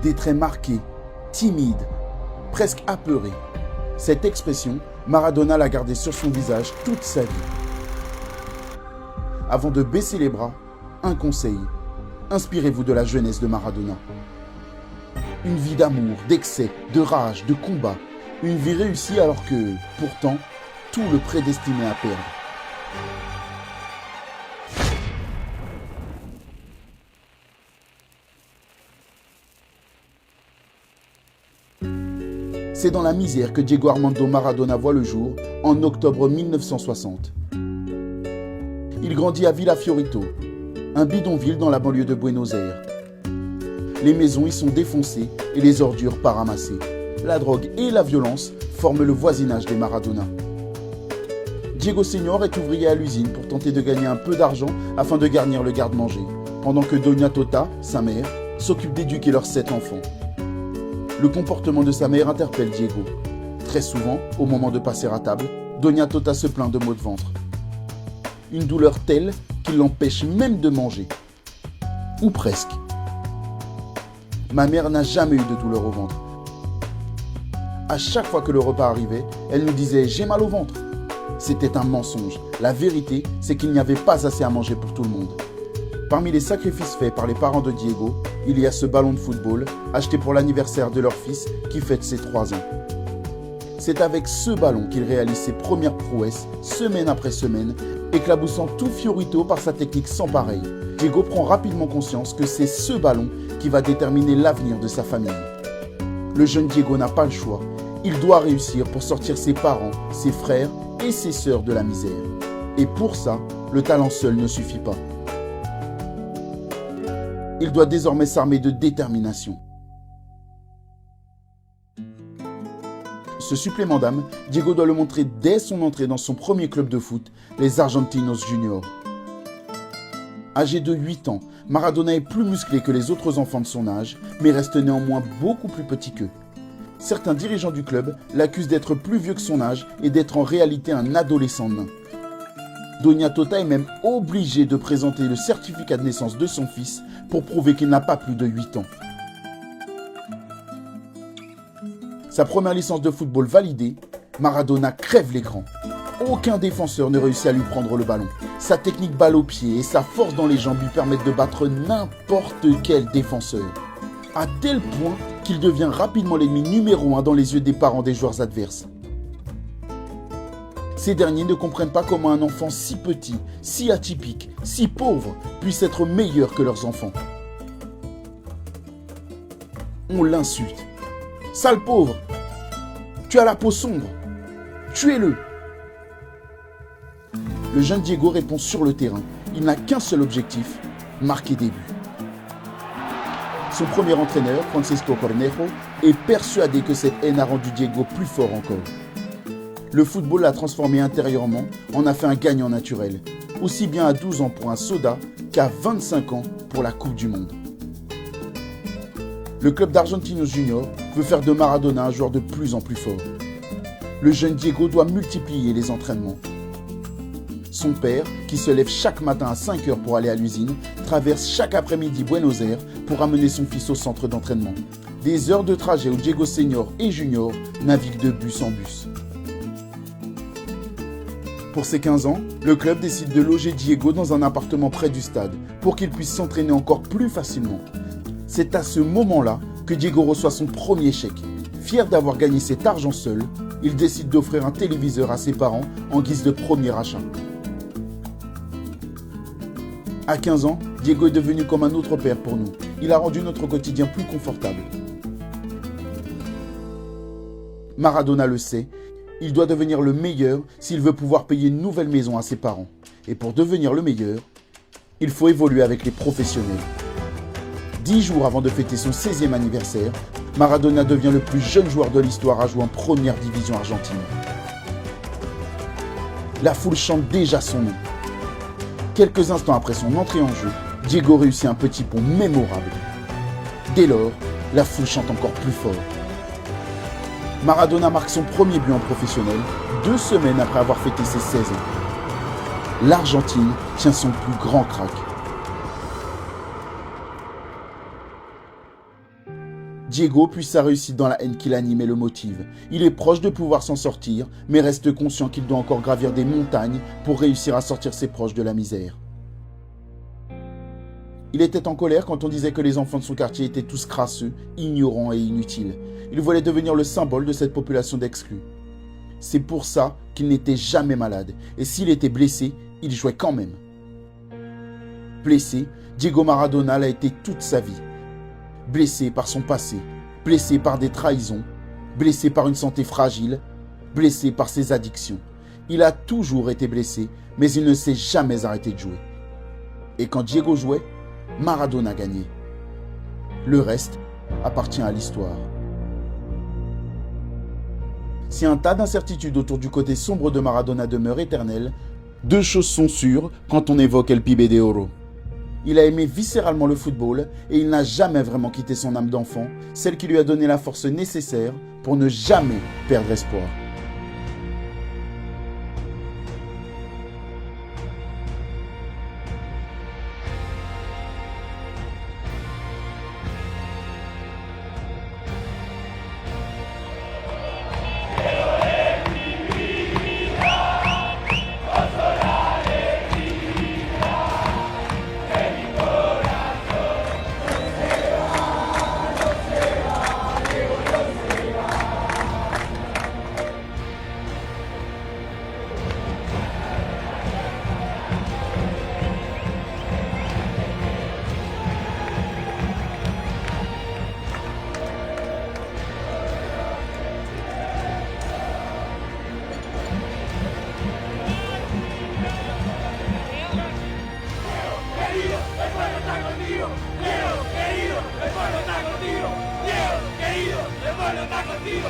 des traits marqués, timides, presque apeurés. Cette expression, Maradona l'a gardée sur son visage toute sa vie. Avant de baisser les bras, un conseil. Inspirez-vous de la jeunesse de Maradona. Une vie d'amour, d'excès, de rage, de combat. Une vie réussie alors que, pourtant, tout le prédestinait à perdre. C'est dans la misère que Diego Armando Maradona voit le jour en octobre 1960. Il grandit à Villa Fiorito, un bidonville dans la banlieue de Buenos Aires. Les maisons y sont défoncées et les ordures pas ramassées. La drogue et la violence forment le voisinage des Maradona. Diego Senior est ouvrier à l'usine pour tenter de gagner un peu d'argent afin de garnir le garde-manger, pendant que Doña Tota, sa mère, s'occupe d'éduquer leurs 7 enfants. Le comportement de sa mère interpelle Diego. Très souvent, au moment de passer à table, Doña Tota se plaint de maux de ventre. Une douleur telle qu'il l'empêche même de manger. Ou presque. Ma mère n'a jamais eu de douleur au ventre. À chaque fois que le repas arrivait, elle nous disait « j'ai mal au ventre ». C'était un mensonge. La vérité, c'est qu'il n'y avait pas assez à manger pour tout le monde. Parmi les sacrifices faits par les parents de Diego, il y a ce ballon de football acheté pour l'anniversaire de leur fils qui fête ses 3 ans. C'est avec ce ballon qu'il réalise ses premières prouesses, semaine après semaine, éclaboussant tout Fiorito par sa technique sans pareille. Diego prend rapidement conscience que c'est ce ballon qui va déterminer l'avenir de sa famille. Le jeune Diego n'a pas le choix. Il doit réussir pour sortir ses parents, ses frères et ses sœurs de la misère. Et pour ça, le talent seul ne suffit pas. Il doit désormais s'armer de détermination. Ce supplément d'âme, Diego doit le montrer dès son entrée dans son premier club de foot, les Argentinos Juniors. Âgé de 8 ans, Maradona est plus musclé que les autres enfants de son âge, mais reste néanmoins beaucoup plus petit qu'eux. Certains dirigeants du club l'accusent d'être plus vieux que son âge et d'être en réalité un adolescent nain. Doña Tota est même obligée de présenter le certificat de naissance de son fils pour prouver qu'il n'a pas plus de 8 ans. Sa première licence de football validée, Maradona crève l'écran. Aucun défenseur ne réussit à lui prendre le ballon. Sa technique balle au pied et sa force dans les jambes lui permettent de battre n'importe quel défenseur. À tel point qu'il devient rapidement l'ennemi numéro 1 dans les yeux des parents des joueurs adverses. Ces derniers ne comprennent pas comment un enfant si petit, si atypique, si pauvre puisse être meilleur que leurs enfants. On l'insulte. Sale pauvre, tu as la peau sombre, tuez-le. Le jeune Diego répond sur le terrain. Il n'a qu'un seul objectif, marquer des buts. Son premier entraîneur, Francisco Cornejo, est persuadé que cette haine a rendu Diego plus fort encore. Le football l'a transformé intérieurement, en a fait un gagnant naturel, aussi bien à 12 ans pour un soda qu'à 25 ans pour la Coupe du Monde. Le club d'Argentinos Juniors veut faire de Maradona un joueur de plus en plus fort. Le jeune Diego doit multiplier les entraînements. Son père, qui se lève chaque matin à 5 heures pour aller à l'usine, traverse chaque après-midi Buenos Aires pour amener son fils au centre d'entraînement. Des heures de trajet où Diego Senior et Junior naviguent de bus en bus. Pour ses 15 ans, le club décide de loger Diego dans un appartement près du stade pour qu'il puisse s'entraîner encore plus facilement. C'est à ce moment-là que Diego reçoit son premier chèque. Fier d'avoir gagné cet argent seul, il décide d'offrir un téléviseur à ses parents en guise de premier achat. À 15 ans, Diego est devenu comme un autre père pour nous. Il a rendu notre quotidien plus confortable. Maradona le sait, il doit devenir le meilleur s'il veut pouvoir payer une nouvelle maison à ses parents. Et pour devenir le meilleur, il faut évoluer avec les professionnels. 10 jours avant de fêter son 16e anniversaire, Maradona devient le plus jeune joueur de l'histoire à jouer en première division argentine. La foule chante déjà son nom. Quelques instants après son entrée en jeu, Diego réussit un petit pont mémorable. Dès lors, la foule chante encore plus fort. Maradona marque son premier but en professionnel 2 semaines après avoir fêté ses 16 ans. L'Argentine tient son plus grand crack. Diego puise sa réussite dans la haine qui l'anime et le motive. Il est proche de pouvoir s'en sortir, mais reste conscient qu'il doit encore gravir des montagnes pour réussir à sortir ses proches de la misère. Il était en colère quand on disait que les enfants de son quartier étaient tous crasseux, ignorants et inutiles. Il voulait devenir le symbole de cette population d'exclus. C'est pour ça qu'il n'était jamais malade, et s'il était blessé, il jouait quand même. Blessé, Diego Maradona l'a été toute sa vie. Blessé par son passé, blessé par des trahisons, blessé par une santé fragile, blessé par ses addictions. Il a toujours été blessé, mais il ne s'est jamais arrêté de jouer. Et quand Diego jouait, Maradona gagnait. Le reste appartient à l'histoire. Si un tas d'incertitudes autour du côté sombre de Maradona demeurent éternelles, deux choses sont sûres quand on évoque El Pibe de Oro. Il a aimé viscéralement le football et il n'a jamais vraiment quitté son âme d'enfant, celle qui lui a donné la force nécessaire pour ne jamais perdre espoir. ¡El pueblo está contigo!